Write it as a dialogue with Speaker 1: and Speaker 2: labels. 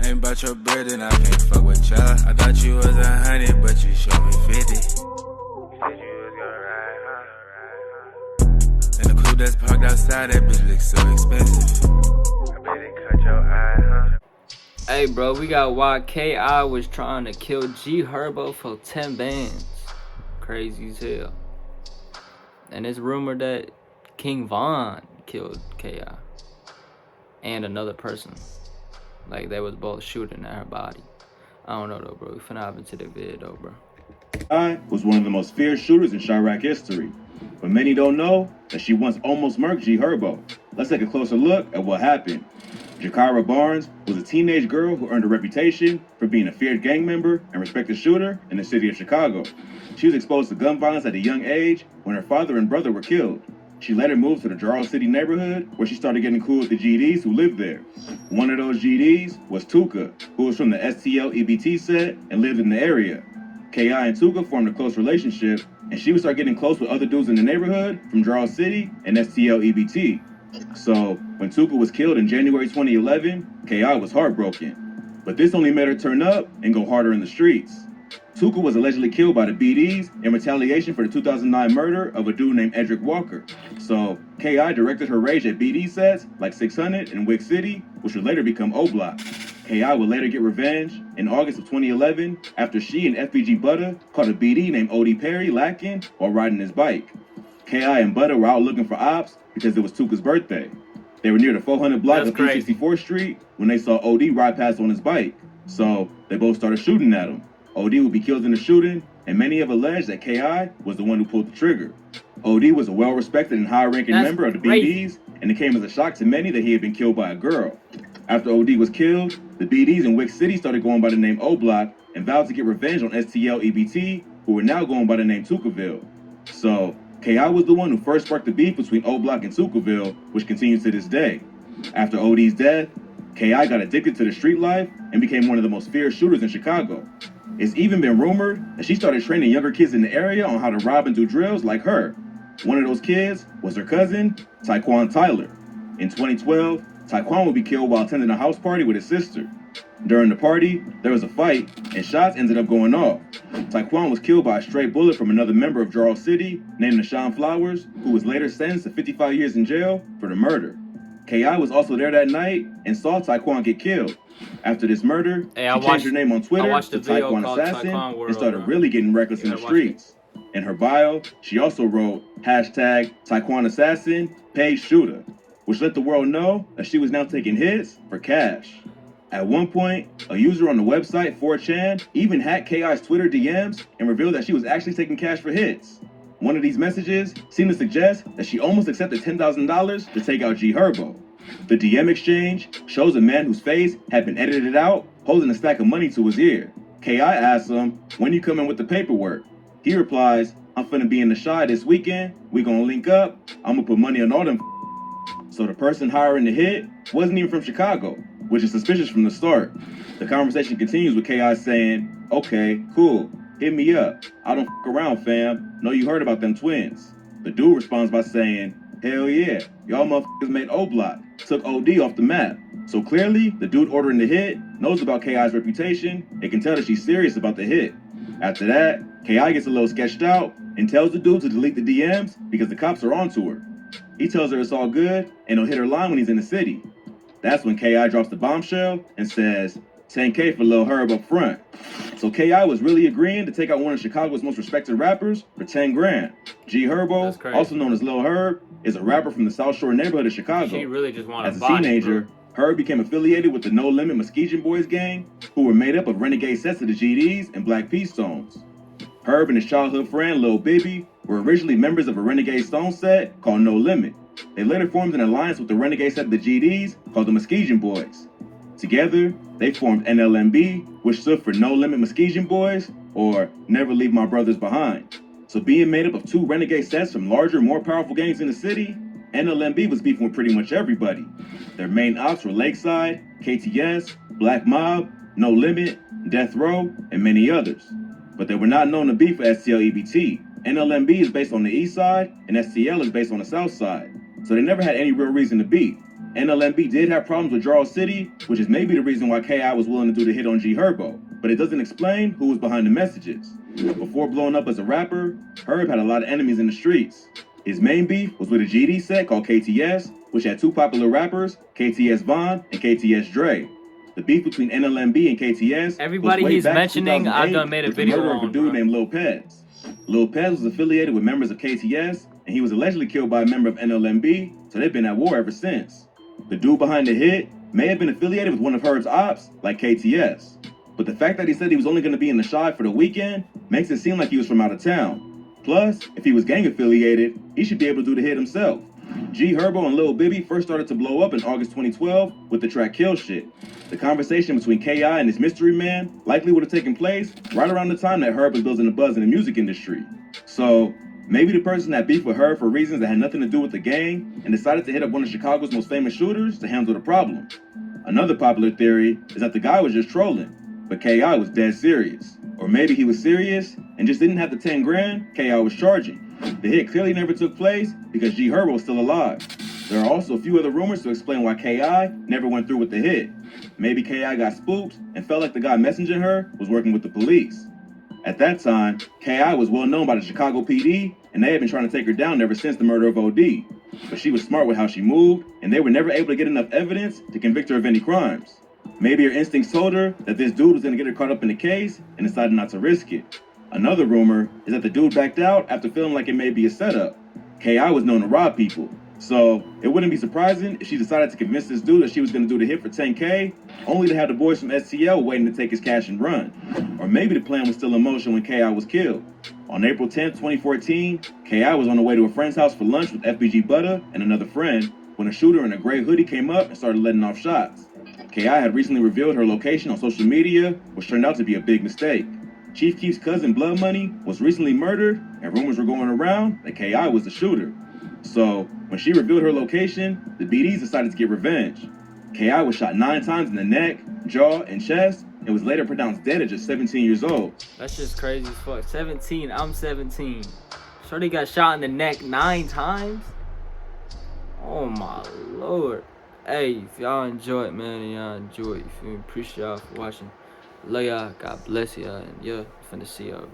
Speaker 1: Ain't about your bread and I can't fuck with ya. I thought you was 100, but you showed me 50. You said you was gonna ride, huh? And the coupe that's parked outside, that bitch looks so expensive. I bet it cut your eye, huh?
Speaker 2: Hey, bro, we got why K.I. was trying to kill G Herbo for 10 bands. Crazy as hell. And it's rumored that King Von killed K.I. and another person. Like, they was both shooting at her body. I don't know, though, bro. We finna hop into the vid, though, bro.
Speaker 3: I was one of the most feared shooters in Chirac history, but many don't know that she once almost murked G Herbo. Let's take a closer look at what happened. Jakira Barnes was a teenage girl who earned a reputation for being a feared gang member and respected shooter in the city of Chicago. She was exposed to gun violence at a young age when her father and brother were killed. She later moved to the Jarrell City neighborhood where she started getting cool with the GDs who lived there. One of those GDs was Tuka, who was from the STL EBT set and lived in the area. K.I. and Tuka formed a close relationship, and she would start getting close with other dudes in the neighborhood from Jarrell City and STL EBT. So, when Tuka was killed in January 2011, K.I. was heartbroken. But this only made her turn up and go harder in the streets. Tuka was allegedly killed by the BDs in retaliation for the 2009 murder of a dude named Edric Walker. So, K.I. directed her rage at BD sets like 600 and Wick City, which would later become O-Block. K.I. would later get revenge in August of 2011 after she and FBG Butter caught a BD named Odie Perry lacking while riding his bike. K.I. and Butter were out looking for ops because it was Tuka's birthday. They were near the 400 block of 264th Street when they saw OD ride past on his bike. So, they both started shooting at him. OD would be killed in the shooting, and many have alleged that K.I. was the one who pulled the trigger. OD was a well-respected and high-ranking member of the BDs, and it came as a shock to many that he had been killed by a girl. After OD was killed, the BDs in Wick City started going by the name O-Block and vowed to get revenge on STL EBT, who were now going by the name Tukaville. So, K.I. was the one who first sparked the beef between O-Block and Tukaville, which continues to this day. After OD's death, K.I. got addicted to the street life and became one of the most feared shooters in Chicago. It's even been rumored that she started training younger kids in the area on how to rob and do drills like her. One of those kids was her cousin, Tyquan Tyler. In 2012, Tyquan would be killed while attending a house party with his sister. During the party, there was a fight, and shots ended up going off. Tyquan was killed by a stray bullet from another member of Jarrell City named Nashawn Flowers, who was later sentenced to 55 years in jail for the murder. K.I. was also there that night and saw Tyquan get killed. After this murder, she changed her name on Twitter to Tyquan Assassin and started really getting reckless in the streets. In her bio, she also wrote hashtag Tyquan Assassin, paid shooter, which let the world know that she was now taking hits for cash. At one point, a user on the website 4chan even hacked K.I.'s Twitter DMs and revealed that she was actually taking cash for hits. One of these messages seemed to suggest that she almost accepted $10,000 to take out G Herbo. The DM exchange shows a man whose face had been edited out holding a stack of money to his ear. K.I. asks him, "When you come in with the paperwork?" He replies, "I'm finna be in the Chi this weekend. We gonna link up. I'm gonna put money on all them." So the person hiring the hit wasn't even from Chicago, which is suspicious from the start. The conversation continues with K.I. saying, "Okay, cool. Hit me up. I don't around, fam. Know you heard about them twins." The dude responds by saying, "Hell yeah, y'all motherfuckers made O-Block, took OD off the map." So clearly, the dude ordering the hit knows about K.I.'s reputation and can tell that she's serious about the hit. After that, K.I. gets a little sketched out and tells the dude to delete the DMs because the cops are onto her. He tells her it's all good and he'll hit her line when he's in the city. That's when K.I. drops the bombshell and says, "10K for Lil Herb up front." So K.I. was really agreeing to take out one of Chicago's most respected rappers for 10 grand. G Herbo, also known as Lil Herb, is a rapper from the South Shore neighborhood of Chicago.
Speaker 2: She really just wanted
Speaker 3: As a teenager, Herb became affiliated with the No Limit Muskegon Boys gang, who were made up of renegade sets of the GDs and Black Peace Stones. Herb and his childhood friend Lil Bibby were originally members of a renegade stone set called No Limit. They later formed an alliance with the renegade set of the GDs called the Muskegon Boys. Together, they formed NLMB, which stood for No Limit Muskegon Boys, or Never Leave My Brothers Behind. So being made up of two renegade sets from larger, more powerful gangs in the city, NLMB was beefing with pretty much everybody. Their main ops were Lakeside, KTS, Black Mob, No Limit, Death Row, and many others. But they were not known to beef for STL EBT. NLMB is based on the east side, and STL is based on the south side. So they never had any real reason to beef. NLMB did have problems with Jarl City, which is maybe the reason why KI was willing to do the hit on G Herbo, but it doesn't explain who was behind the messages. Before blowing up as a rapper, Herb had a lot of enemies in the streets. His main beef was with a GD set called KTS, which had two popular rappers, KTS Vaughn and KTS Dre. The beef between NLMB and KTS
Speaker 2: Everybody he's mentioning, I've done made a video
Speaker 3: the murder of a dude named Lil Pez. Lil Pez was affiliated with members of KTS, and he was allegedly killed by a member of NLMB, so they've been at war ever since. The dude behind the hit may have been affiliated with one of Herb's ops, like KTS. But the fact that he said he was only going to be in the Shy for the weekend makes it seem like he was from out of town. Plus, if he was gang affiliated, he should be able to do the hit himself. G Herbo and Lil Bibby first started to blow up in August 2012 with the track Kill Shit. The conversation between KI and his mystery man likely would have taken place right around the time that Herb was building a buzz in the music industry. So, maybe the person that beefed with Herb for reasons that had nothing to do with the gang and decided to hit up one of Chicago's most famous shooters to handle the problem. Another popular theory is that the guy was just trolling, but KI was dead serious. Or maybe he was serious and just didn't have the 10 grand KI was charging. The hit clearly never took place because G Herbo was still alive. There are also a few other rumors to explain why KI never went through with the hit. Maybe KI got spooked and felt like the guy messaging her was working with the police. At that time, KI was well known by the Chicago PD, and they had been trying to take her down ever since the murder of OD. But she was smart with how she moved, and they were never able to get enough evidence to convict her of any crimes. Maybe her instincts told her that this dude was going to get her caught up in the case and decided not to risk it. Another rumor is that the dude backed out after feeling like it may be a setup. KI was known to rob people, so it wouldn't be surprising if she decided to convince this dude that she was going to do the hit for 10K, only to have the boys from STL waiting to take his cash and run. Or maybe the plan was still in motion when KI was killed. On April 10, 2014, KI was on the way to a friend's house for lunch with FBG Butter and another friend when a shooter in a gray hoodie came up and started letting off shots. KI had recently revealed her location on social media, which turned out to be a big mistake. Chief Keef's cousin Blood Money was recently murdered, and rumors were going around that KI was the shooter. So, when she revealed her location, the BDs decided to get revenge. KI was shot 9 times in the neck, jaw, and chest, and was later pronounced dead at just 17 years old.
Speaker 2: That's just crazy as fuck. 17, I'm 17. Shorty got shot in the neck 9 times? Oh my lord. Hey, if y'all enjoy it, man, and y'all enjoy it, you appreciate y'all for watching. Love y'all, God bless y'all, and yeah, finna see y'all.